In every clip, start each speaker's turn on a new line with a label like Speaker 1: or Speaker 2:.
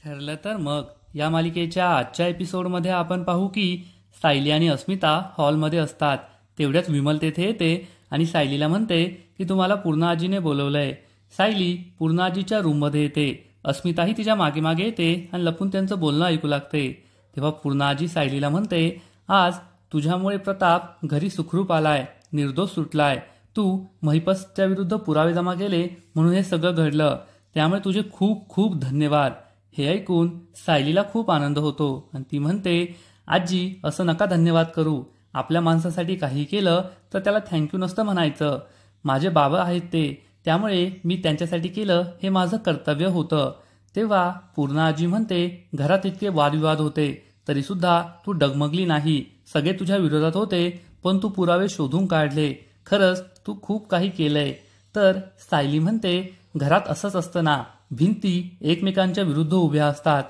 Speaker 1: ठरलं तर मग या मालिकेच्या आजच्या एपिसोडमध्ये आपण पाहू की सायली आणि अस्मिता हॉलमध्ये असतात. तेवढ्याच विमल तेथे येते आणि सायलीला म्हणते की तुम्हाला पूर्णा आजीने बोलवलंय. सायली पूर्णा आजीच्या रूममध्ये येते. अस्मिताही तिच्या मागे मागे येते आणि लपून त्यांचं बोलणं ऐकू लागते. तेव्हा पूर्णा आजी सायलीला म्हणते, आज तुझ्यामुळे प्रताप घरी सुखरूप आलाय, निर्दोष सुटलाय. तू महिपतच्या विरुद्ध पुरावे जमा केले म्हणून हे सगळं घडलं. त्यामुळे तुझे खूप खूप धन्यवाद. हे ऐकून सायलीला खूप आनंद होतो आणि ती म्हणते, आजी असं नका धन्यवाद करू. आपल्या माणसासाठी काही केलं तर त्याला थँक्यू नसतं म्हणायचं. माझे बाबा आहेत ते, त्यामुळे मी त्यांच्यासाठी केलं हे माझं कर्तव्य होतं. तेव्हा पूर्णा आजी म्हणते, घरात इतके वादविवाद होते तरी सुद्धा तू डगमगली नाही. सगळे तुझ्या विरोधात होते पण तू पुरावे शोधून काढले. खरंच तू खूप काही केलंय. तर सायली म्हणते, घरात असंच असतं ना, भिंती एकमेकांच्या विरुद्ध उभ्या असतात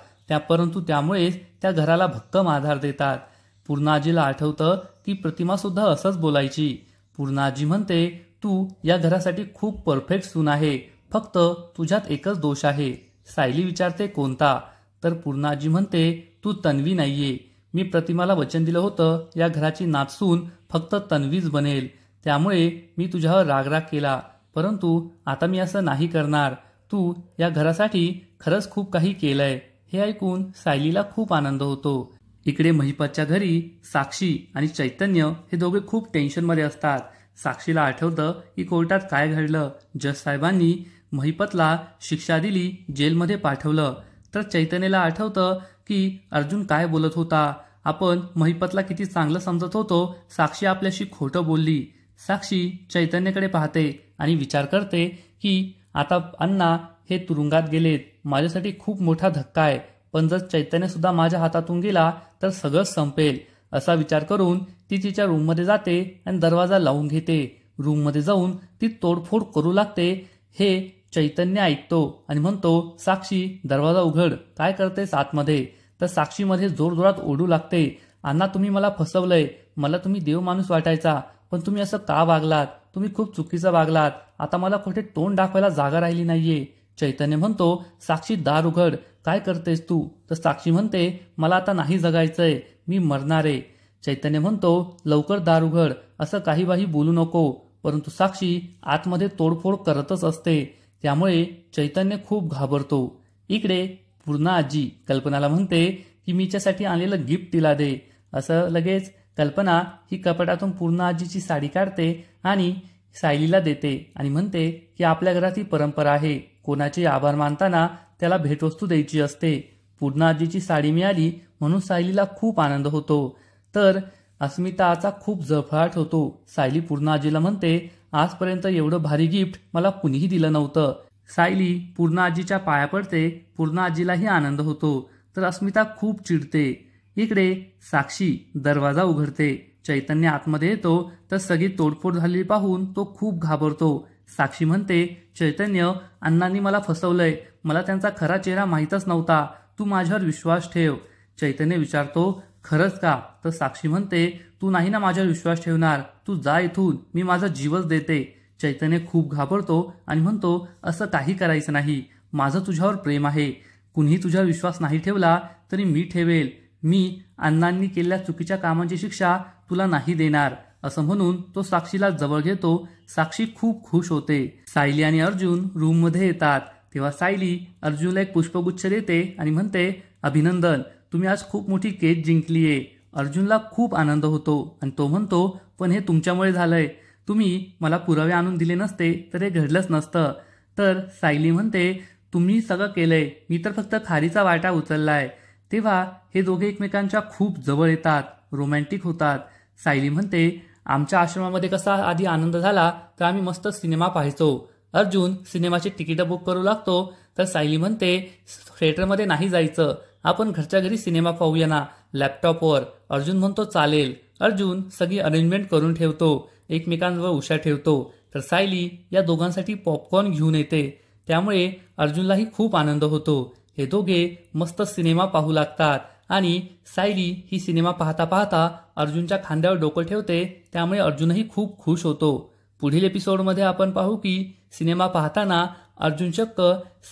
Speaker 1: परंतु त्यामुळेच त्या घराला भक्कम आधार देतात. पूर्णा आजीला आठवतं की प्रतिमा सुद्धा असंच बोलायची. पूर्णा आजी म्हणते, तू या घरासाठी खूप परफेक्ट सून आहे, फक्त तुझ्यात एकच दोष आहे. सायली विचारते, कोणता? तर पूर्णा आजी म्हणते, तू तन्वी नाहीये. मी प्रतिमाला वचन दिलं होतं या घराची नातसून फक्त तन्वीच बनेल. त्यामुळे मी तुझ्यावर रागराग केला, परंतु आता मी असं नाही करणार. तू या घरासाठी खरंच खूप काही केलंय. हे ऐकून सायलीला खूप आनंद होतो. इकडे महिपतच्या घरी साक्षी आणि चैतन्य हे दोघे खूप टेन्शनमध्ये असतात. साक्षीला आठवतं की कोर्टात काय घडलं. जज साहेबांनी महिपतला शिक्षा दिली, जेलमध्ये पाठवलं. तर चैतन्यला आठवतं की अर्जुन काय बोलत होता. आपण महिपतला किती चांगलं समजत होतो, साक्षी आपल्याशी खोटं बोलली. साक्षी चैतन्यकडे पाहते आणि विचार करते की आता अण्णा हे तुरुंगात गेलेत, माझ्यासाठी खूप मोठा धक्का आहे. पण जर चैतन्य सुद्धा माझ्या हातातून गेला तर सगळंच संपेल. असा विचार करून ती तिच्या रूममध्ये जाते आणि दरवाजा लावून घेते. रूममध्ये जाऊन ती तोडफोड करू लागते. हे चैतन्य ऐकतो आणि म्हणतो, साक्षी दरवाजा उघड, काय करतेस आतमध्ये? तर साक्षी मध्ये जोरजोरात ओढू लागते, अण्णा तुम्ही मला फसवलंय. मला तुम्ही देव माणूस वाटायचा, पण तुम्ही असं का वागलात? तुम्ही खूप चुकीचं वागलात. आता मला कुठे तोंड दाखवायला जागा राहिली नाहीये. चैतन्य म्हणतो, साक्षी दार उघड, काय करतेस तू? तर साक्षी म्हणते, मला आता नाही जगायचंय, मी मरणार आहे. चैतन्य म्हणतो, लवकर दार उघड, असं काही बाही बोलू नको. परंतु साक्षी आतमध्ये तोडफोड करतच असते. त्यामुळे चैतन्य खूप घाबरतो. इकडे पूर्णा आजी कल्पनाला म्हणते की मीच्यासाठी आणलेलं गिफ्ट तिला दे. असं लगेच कल्पना ही कपाटातून पूर्णा आजीची साडी काढते आणि सायलीला देते आणि म्हणते की आपल्या घरात ही परंपरा आहे, कोणाचे आभार मानताना त्याला भेटवस्तू द्यायची असते. पूर्णा आजीची साडी मिळाली म्हणून सायलीला खूप आनंद होतो. तर अस्मिताचा खूप जळफळाट होतो. सायली पूर्णा आजीला म्हणते, आजपर्यंत एवढं भारी गिफ्ट मला कुणीही दिलं नव्हतं. सायली पूर्णा आजीच्या पाया पडते. पूर्णा आजीलाही आनंद होतो. तर अस्मिता खूप चिडते. इकडे साक्षी दरवाजा उघडते. चैतन्य आतमध्ये येतो तर सगळी तोडफोड झालेली पाहून तो खूप घाबरतो. साक्षी म्हणते, चैतन्य अण्णांनी मला फसवलंय, मला त्यांचा खरा चेहरा माहीतच नव्हता, तू माझ्यावर विश्वास ठेव. चैतन्य विचारतो, खरंच का? तर साक्षी म्हणते, तू नाही ना माझ्यावर विश्वास ठेवणार, तू जा इथून, मी माझा जीवच देते. चैतन्य खूप घाबरतो आणि म्हणतो, असं काही करायचं नाही, माझं तुझ्यावर प्रेम आहे. कुणीही तुझ्यावर विश्वास नाही ठेवला तरी मी ठेवेल. मी अण्णांनी केलेल्या चुकीच्या कामांची शिक्षा तुला नाही देणार. असं म्हणून तो साक्षीला जवळ घेतो. साक्षी खूप खुश होते. सायली आणि अर्जुन रूममध्ये येतात. तेव्हा सायली अर्जुनला एक पुष्पगुच्छ देते आणि म्हणते, अभिनंदन, तुम्ही आज खूप मोठी केस जिंकलीये. अर्जुनला खूप आनंद होतो आणि तो म्हणतो, पण हे तुमच्यामुळे झालंय. तुम्ही मला पुरावे आणून दिले नसते तर हे घडलंच नसतं. तर सायली म्हणते, तुम्ही सगळं केलंय, मी तर फक्त खारीचा वाटा उचललाय. तेव्हा हे दोघे एकमेकांच्या खूप जवळ येतात, रोमॅन्टिक होतात. सायली म्हणते, आमच्या आश्रमामध्ये कसा आधी आनंद झाला तर आम्ही मस्त सिनेमा पाहायचो. अर्जुन सिनेमाची तिकीटं बुक करू लागतो. तर सायली म्हणते, थिएटरमध्ये नाही जायचं, आपण घरच्या घरी सिनेमा पाहूया ना, लॅपटॉपवर. अर्जुन म्हणतो, चालेल. अर्जुन सगळी अरेंजमेंट करून ठेवतो, एकमेकांजवळ उशा ठेवतो. तर सायली या दोघांसाठी पॉपकॉर्न घेऊन येते. त्यामुळे अर्जुनलाही खूप आनंद होतो. हे दोघे मस्त सिनेमा पाहू लागतात आणि सायली ही सिनेमा पाहता पाहता अर्जुनच्या खांद्यावर डोकं ठेवते. त्यामुळे अर्जुनही खूप खुश होतो. पुढील एपिसोडमध्ये आपण पाहू की सिनेमा पाहताना अर्जुन चक्क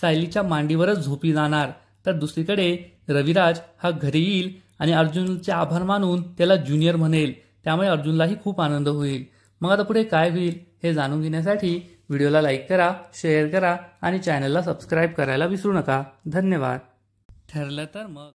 Speaker 1: सायलीच्या मांडीवरच झोपी जाणार तर दुसरीकडे रविराज हा घरी येईल आणि अर्जुनचे आभार मानून त्याला ज्युनियर म्हणेल. त्यामुळे अर्जुनलाही खूप आनंद होईल. मग आता पुढे काय होईल हे जाणून घेण्यासाठी व्हिडिओला लाईक करा, शेअर करा आणि चॅनलला सबस्क्राईब करायला विसरू नका. धन्यवाद. ठरलं तर मग.